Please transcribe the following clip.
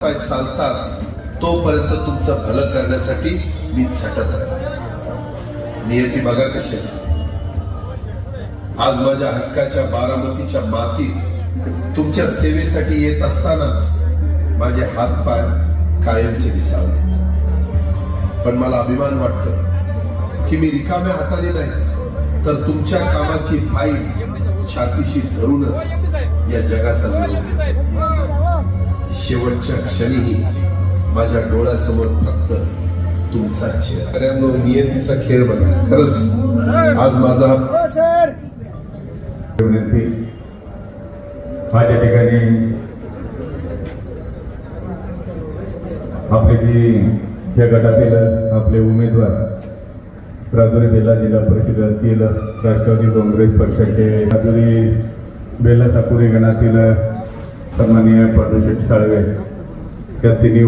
पाय चालतात तोपर्यंत तुमचं भलं करण्यासाठी मी झटत राहील. नियती बघा कशी असते. आज माझ्या हक्काच्या बारामतीच्या मातीत तुमच्या सेवेसाठी येत असतानाच माझे हात पाय कायमचे विसावले. पण मला अभिमान वाटतो की मी रिकाम्या हाताने नाही तर तुमच्या कामाची फाईल छातीशी धरूनच या जगाचा विरोध. शेवटच्या क्षणीही माझ्या डोळ्यासमोर फक्त तुमचा चेहरा. नियतीचा खेळ बघा. खरंच आज माझा माझ्या ठिकाणी आपले जी या गटातील आपले उमेदवार राजुरी बेल्ला जिल्हा परिषदेतील राष्ट्रवादी काँग्रेस पक्षाचे राजुरी बेल्ला साकुरी गणातील सन्माननीय पांडुशेठ साळवे या तिन्ही